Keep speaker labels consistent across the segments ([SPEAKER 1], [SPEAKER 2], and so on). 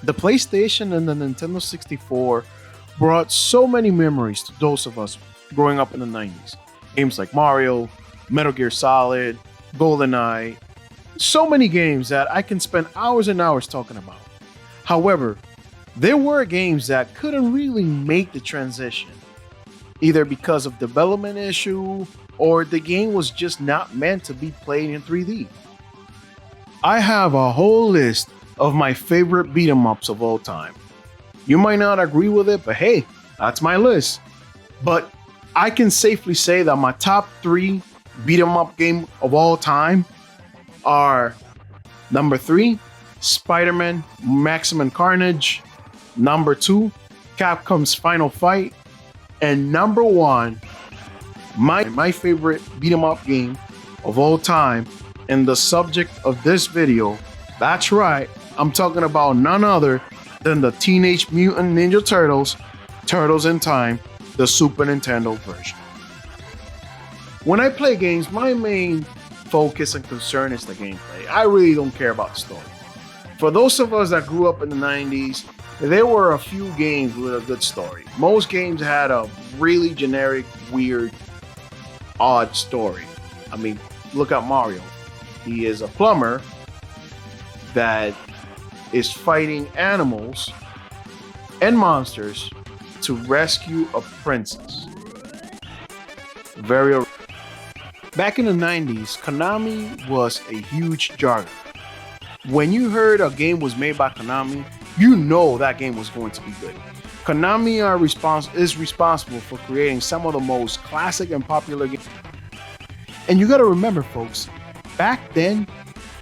[SPEAKER 1] The PlayStation and the Nintendo 64 brought so many memories to those of us growing up in the 90s. Games like Mario, Metal Gear Solid, GoldenEye, so many games that I can spend hours and hours talking about. However, there were games that couldn't really make the transition, either because of development issue or the game was just not meant to be played in 3D. I have a whole list of my favorite beat 'em ups of all time. You might not agree with it, but hey, that's my list. But I can safely say that my top three beat 'em up game of all time are number three, Spider-Man Maximum Carnage, number two, Capcom's Final Fight, and number one, my favorite beat 'em up game of all time, and the subject of this video. That's right, I'm talking about none other than the Teenage Mutant Ninja Turtles, Turtles in Time, the Super Nintendo version. When I play games, my main focus and concern is the gameplay. I really don't care about the story. For those of us that grew up in the 90s, there were a few games with a good story. Most games had a really generic, weird, odd story. I mean, look at Mario. He is a plumber that is fighting animals and monsters to rescue a princess. Very Back in the 90s, Konami was a huge jargon. When you heard a game was made by Konami, you know that game was going to be good. Konami is responsible for creating some of the most classic and popular games. And you gotta remember, folks, back then,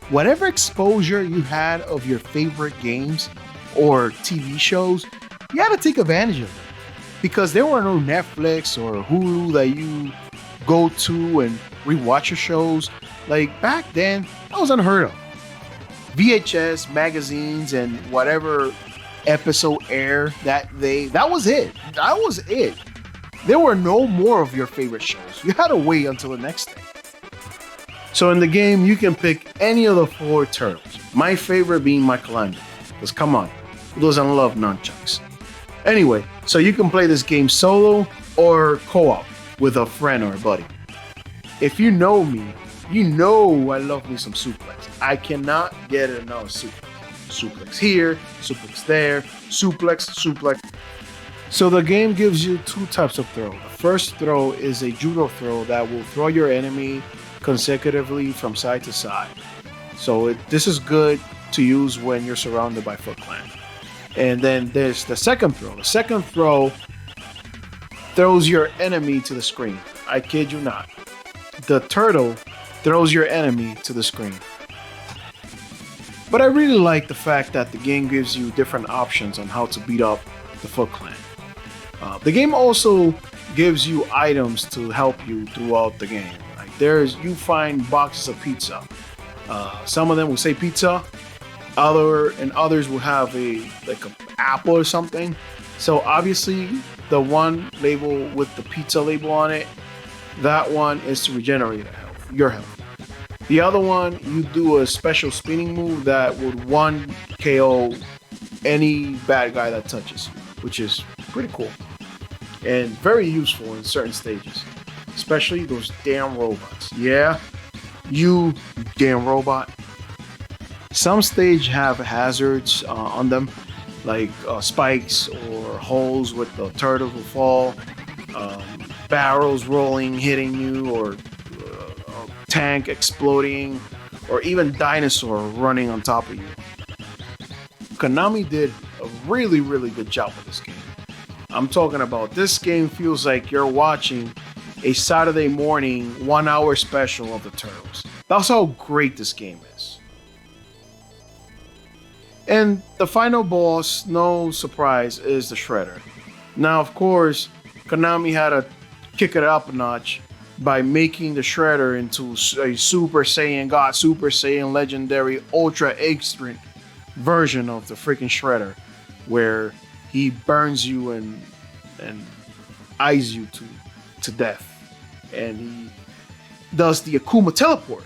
[SPEAKER 1] whatever exposure you had of your favorite games or TV shows, you had to take advantage of it. Because there were no Netflix or Hulu that you go to and rewatch your shows. Like back then, that was unheard of. VHS, magazines, and whatever episode air that was it. That was it. There were no more of your favorite shows. You had to wait until the next day. So in the game, you can pick any of the four turtles. My favorite being Michelangelo. Because come on, who doesn't love nunchucks? Anyway, so you can play this game solo or co-op with a friend or a buddy. If you know me, you know I love me some suplex. I cannot get enough suplex. Suplex here, suplex there, suplex. So the game gives you two types of throw. The first throw is a judo throw that will throw your enemy consecutively from side to side. So this is good to use when you're surrounded by Foot Clan. And then there's the second throw. The second throw throws your enemy to the screen. I kid you not. The turtle throws your enemy to the screen. But I really like the fact that the game gives you different options on how to beat up the Foot Clan. The game also gives you items to help you throughout the game. Like you find boxes of pizza. Some of them will say pizza. Others will have an apple or something. So obviously the one label with the pizza label on it, that one is to regenerate your health. The other one, you do a special spinning move that would one KO any bad guy that touches you, which is pretty cool and very useful in certain stages, especially those damn robots. Yeah, you damn robot. Some stage have hazards on them, like spikes or holes with the turtles will fall, barrels rolling, hitting you, or tank exploding, or even dinosaur running on top of you. Konami did a really, really good job with this game. I'm talking about this game feels like you're watching a Saturday morning 1 hour special of the Turtles. That's how great this game is. And the final boss, no surprise, is the Shredder. Now, of course, Konami had to kick it up a notch by making the Shredder into a Super Saiyan God, Super Saiyan Legendary Ultra Extreme version of the freaking Shredder, where he burns you and eyes you to death. And he does the Akuma teleport,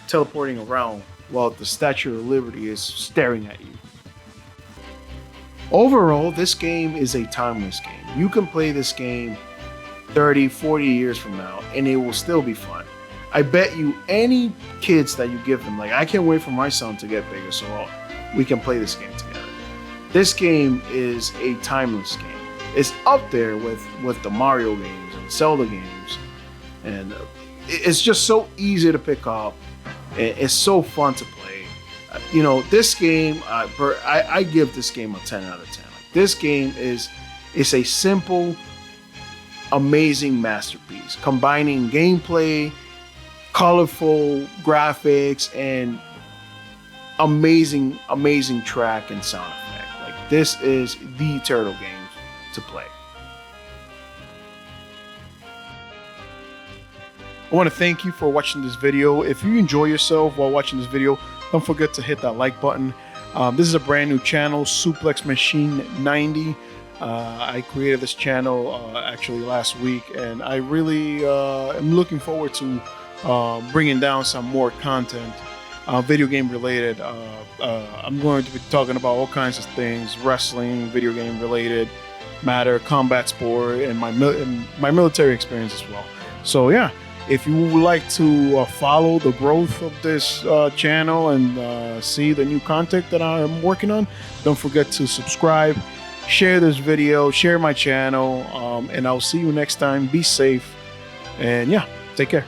[SPEAKER 1] teleporting around while the Statue of Liberty is staring at you. Overall, this game is a timeless game. You can play this game 30, 40 years from now, and it will still be fun. I bet you any kids that you give them, like, I can't wait for my son to get bigger so we can play this game together. This game is a timeless game. It's up there with the Mario games and Zelda games, and it's just so easy to pick up. It's so fun to play. You know, this game, I give this game a 10 out of 10. Like, this game is a simple, amazing masterpiece, combining gameplay, colorful graphics, and amazing track and sound effect. Like, this is the Turtle game to play. I want to thank you for watching this video. If you enjoy yourself while watching this video, don't forget to hit that like button. This is a brand new channel, Suplex Machine 90. I created this channel actually last week, and I really am looking forward to bringing down some more content, video game related. I'm going to be talking about all kinds of things, wrestling, video game related matter, combat sport, and my military experience as well. So yeah, if you would like to follow the growth of this channel and see the new content that I'm working on, don't forget to subscribe, share this video, share my channel, and I'll see you next time. Be safe, and yeah, take care.